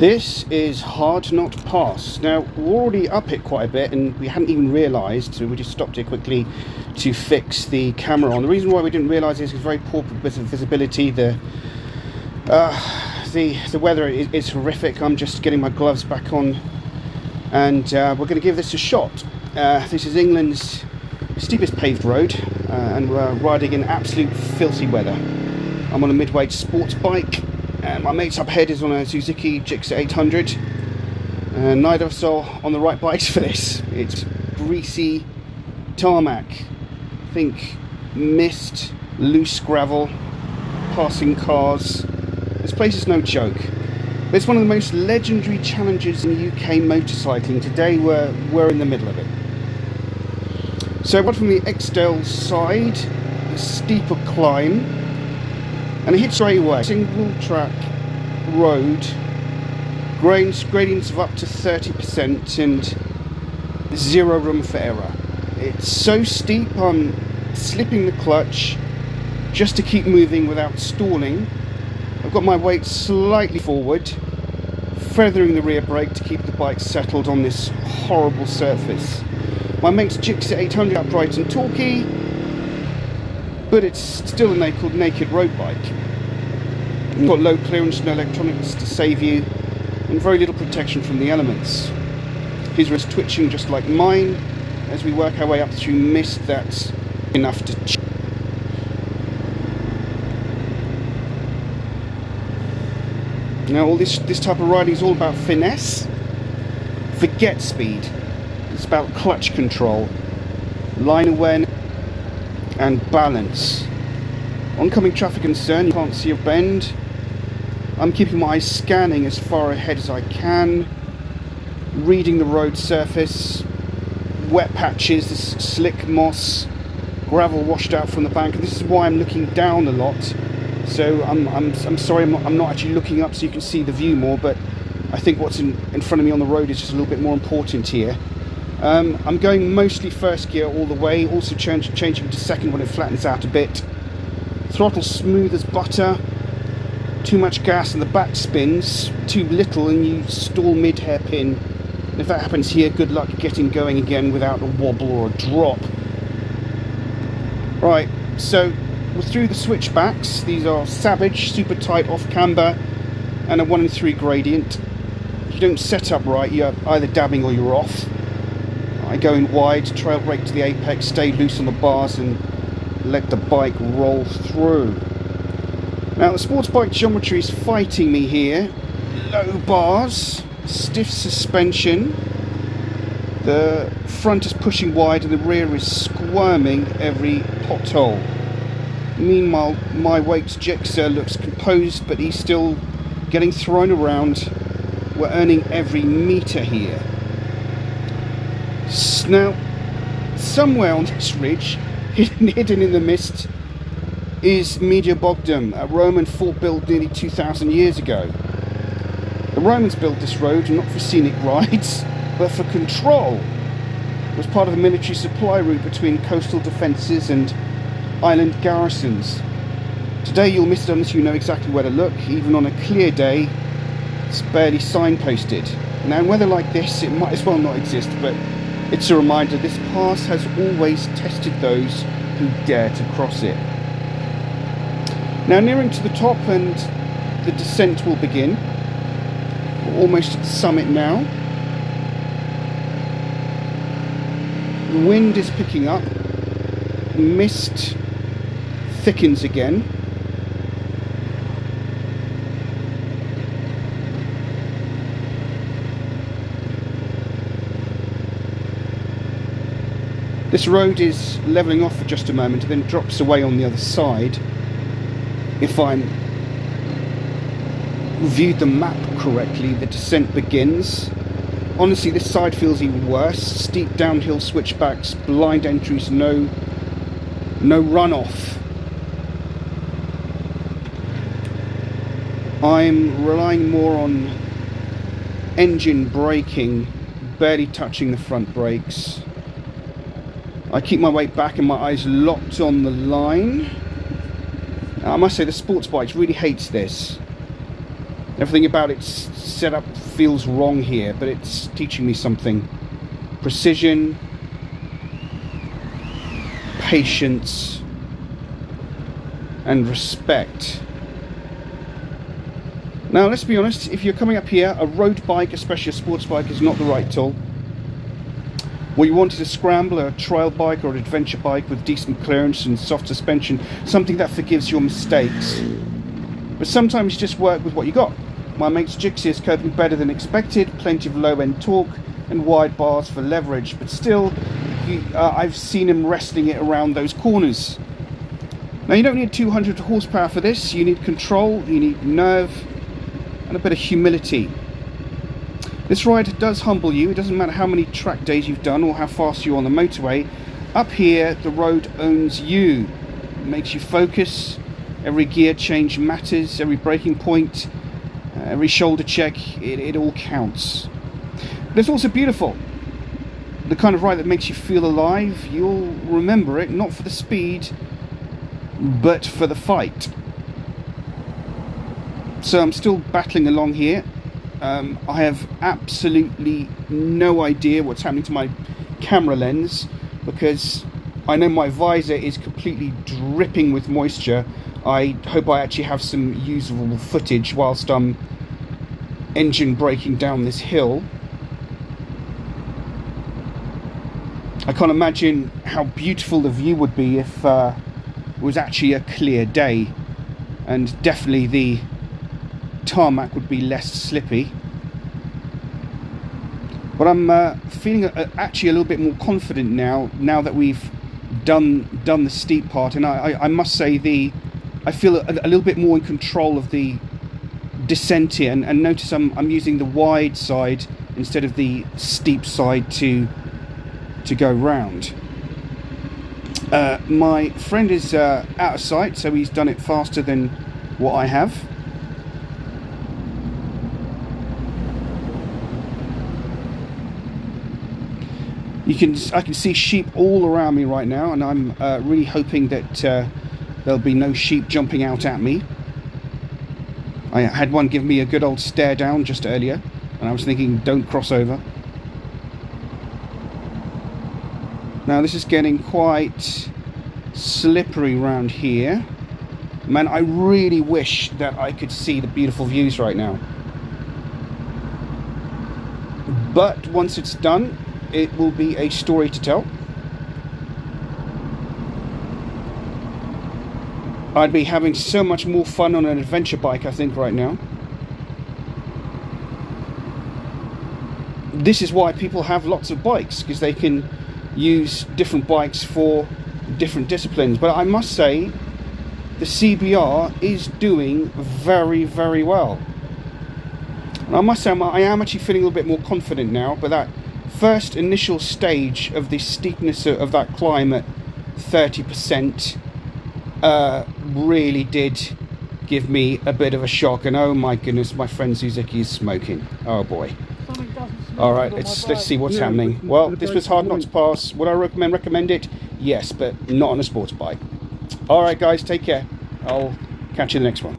This is Hardknott Pass. Now, we're already up it quite a bit and we hadn't even realised, so we just stopped here quickly to fix the camera on. The reason why we didn't realise this is very poor visibility. The weather is horrific. I'm just getting my gloves back on and we're going to give this a shot. This is England's steepest paved road and we're riding in absolute filthy weather. I'm on a mid-weight sports bike. And my mate's up ahead is on a Suzuki Gixxer 800 and neither of us are on the right bikes for this. It's greasy tarmac, think mist, loose gravel, passing cars. This place is no joke. It's one of the most legendary challenges in UK motorcycling. Today we're in the middle of it. So what from the Exdale side, a steeper climb, and it hits straight away. Single track road, gradients of up to 30% and zero room for error. It's so steep I'm slipping the clutch just to keep moving without stalling. I've got my weight slightly forward, feathering the rear brake to keep the bike settled on this horrible surface. My mate's Gixxer 800 upright and torquey, but it's still a naked road bike. You've got low clearance, no electronics to save you, and very little protection from the elements. His wrist twitching just like mine as we work our way up through mist that's enough to Now all this type of riding is all about finesse. Forget speed. It's about clutch control, line awareness and balance. Oncoming traffic concern, you can't see a bend. I'm keeping my eyes scanning as far ahead as I can, reading the road surface, wet patches, this slick moss, gravel washed out from the bank. And this is why I'm looking down a lot. So I'm sorry I'm not actually looking up so you can see the view more, but I think what's in front of me on the road is just a little bit more important here. I'm going mostly first gear all the way, also changing to second when it flattens out a bit. Throttle smooth as butter, too much gas and the back spins, too little and you stall mid-hairpin. And if that happens here, good luck getting going again without a wobble or a drop. Right, so we're through the switchbacks. These are savage, super tight off camber and a 1 in 3 gradient. If you don't set up right, you're either dabbing or you're off. I go in wide, trail brake to the apex, stay loose on the bars and let the bike roll through. Now the sports bike geometry is fighting me here. Low bars, stiff suspension. The front is pushing wide and the rear is squirming every pothole. Meanwhile, my weight's Gixxer looks composed, but he's still getting thrown around. We're earning every metre here. Now, somewhere on this ridge, hidden in the mist, is Media Bogdam, a Roman fort built nearly 2,000 years ago. The Romans built this road not for scenic rides, but for control. It was part of a military supply route between coastal defences and island garrisons. Today you'll miss it unless you know exactly where to look. Even on a clear day, it's barely signposted. Now in weather like this, it might as well not exist, but it's a reminder this pass has always tested those who dare to cross it. Now nearing to the top and the descent will begin. We're almost at the summit now. The wind is picking up. Mist thickens again. This road is levelling off for just a moment and then drops away on the other side. If I'm viewed the map correctly, the descent begins. Honestly, this side feels even worse. Steep downhill switchbacks, blind entries, no runoff. I'm relying more on engine braking, barely touching the front brakes. I keep my weight back and my eyes locked on the line. I must say the sports bike really hates this. Everything about its setup feels wrong here, but it's teaching me something. Precision, patience, and respect. Now, let's be honest, if you're coming up here, a road bike, especially a sports bike, is not the right tool. What you want is a scrambler, a trail bike or an adventure bike with decent clearance and soft suspension, something that forgives your mistakes. But sometimes you just work with what you got. My mate's Gixxer is coping better than expected, plenty of low-end torque and wide bars for leverage, but still, I've seen him wrestling it around those corners. Now, you don't need 200 horsepower for this. You need control, you need nerve, and a bit of humility. This ride does humble you. It doesn't matter how many track days you've done or how fast you're on the motorway. Up here, the road owns you. It makes you focus. Every gear change matters. Every braking point, every shoulder check, it all counts. But it's also beautiful. The kind of ride that makes you feel alive. You'll remember it, not for the speed, but for the fight. So I'm still battling along here. I have absolutely no idea what's happening to my camera lens, because I know my visor is completely dripping with moisture. I hope I actually have some usable footage whilst I'm engine braking down this hill. I can't imagine how beautiful the view would be if it was actually a clear day, and definitely the tarmac would be less slippy. But I'm feeling actually a little bit more confident now that we've done the steep part, and I must say I feel a little bit more in control of the descent here, and notice I'm using the wide side instead of the steep side to go round. My friend is out of sight, so he's done it faster than what I have. I can see sheep all around me right now, and I'm really hoping that there'll be no sheep jumping out at me. I had one give me a good old stare down just earlier, and I was thinking, don't cross over. Now this is getting quite slippery round here. Man, I really wish that I could see the beautiful views right now. But once it's done, it will be a story to tell. I'd be having so much more fun on an adventure bike, I think, right now. This is why people have lots of bikes, because they can use different bikes for different disciplines. But I must say, the CBR is doing very, very well. And I must say, I am actually feeling a little bit more confident now, but that first initial stage of the steepness of that climb at 30% really did give me a bit of a shock, and oh my goodness, my friend Suzuki is smoking. Oh boy. Alright, let's see what's happening. Well, this was Hardknott Pass. Would I recommend it? Yes, but not on a sports bike. Alright guys, take care. I'll catch you in the next one.